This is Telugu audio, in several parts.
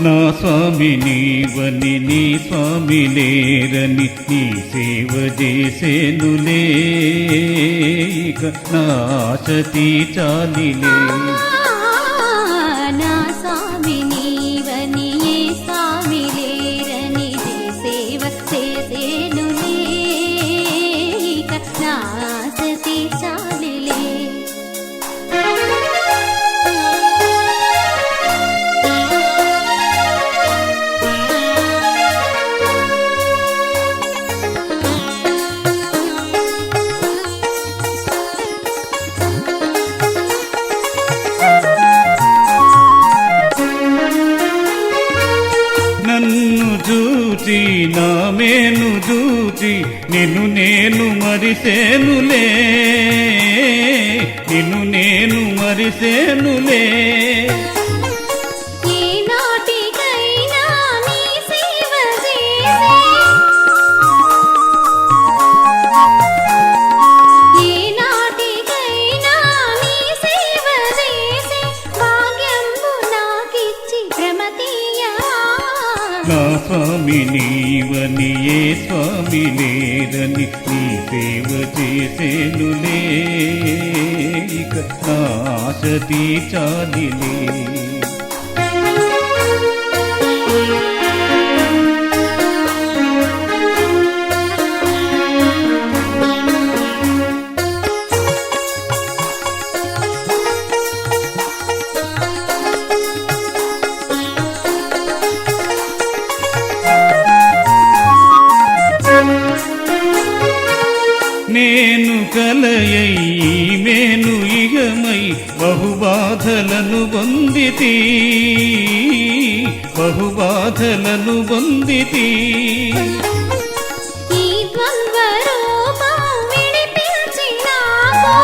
నా స్వామి నీవని నీ స్వామి లేరని నీ సేవ చేసేనులే ఇక నా ఆశ తీర్చాలిలే. నా స్వామి నీవని ఏ స్వామి లేరని నీ సేవ చేసేనులే ఇక నా ఆశ తీర్చాలిలే. నన్ను చూచి నా మేను చూచి నిన్ను నేను మరిసేనులే, నిన్ను నేను మరిసేనులే. ఈనాటికైనా నీ సేవ చేసే, ఈనాటికైనా నీ సేవ చేసే భాగ్యంబు నాకిచ్చి ప్రమతీయవా. నా స్వామి నీవని ఏ స్వామి లేరని నీ సేవ చేసేనులే ఇక నా ఆశ తీర్చాలిలే. నేను కలయై మేను ఇగమై బహుబాధలను పొందితి, బహుబాధలను పొందితి. ఈ ద్వంద్వ రూపం విడిపించినావు,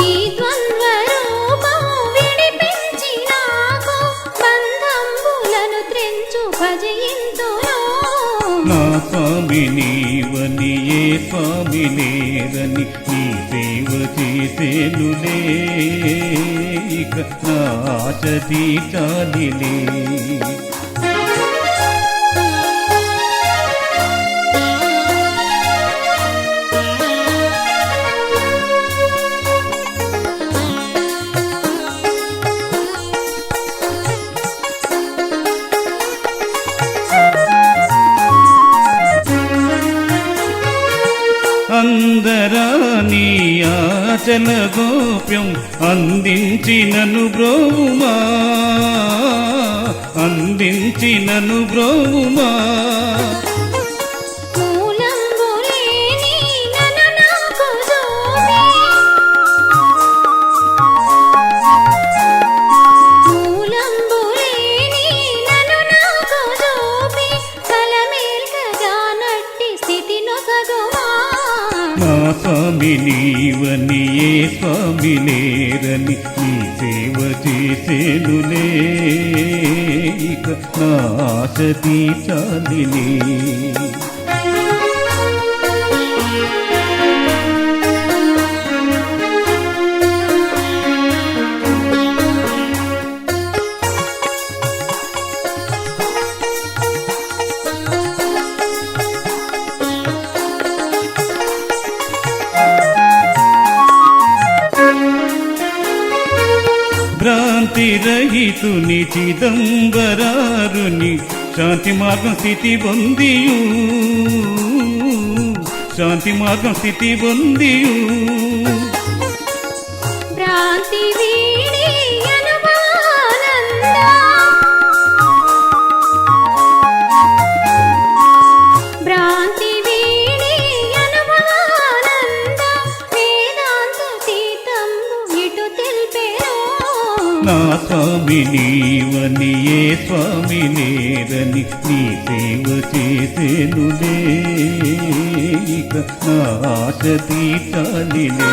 ఈ ద్వంద్వ రూపం విడిపించినావు. బంధంబులను త్రెంచు భజయింతును. నా స్వామి నీవని ఏ స్వామి లేరని నీ సేవ చేసేనులే ఇక నా ఆశ తీర్చాలిలే. అందరాని ఆచల గోప్యం అందించినను బ్రోవుమా, అందించినను బ్రోవుమా. మూలంబులేని నన్ను నాకు చూపి, మూలంబులేని నన్ను నాకు చూపి కలమేల్కగా నట్టి స్థితి నొసగుమా. నా స్వామి నీవని ఏ స్వామి లేరని నీ సేవ చేసేనులే ఇక నా ఆశ తీర్చాలిలే. భ్రాంతి రహితుని చిదంబరారుని శాంతి మార్గం స్థితి పొందియు, శాంతి మార్గం స్థితి పొందియు. భ్రాంతి వీడి అనుమానంద, భ్రాంతి వీడి అనుమానంద వేదాంత తీతంబు ఇటు తెల్పెను. నా స్వామి నీవని ఏ స్వామి లేరని నీ సేవ సేవ చేసేనులే ఇక నా ఆశ తీర్చాలిలే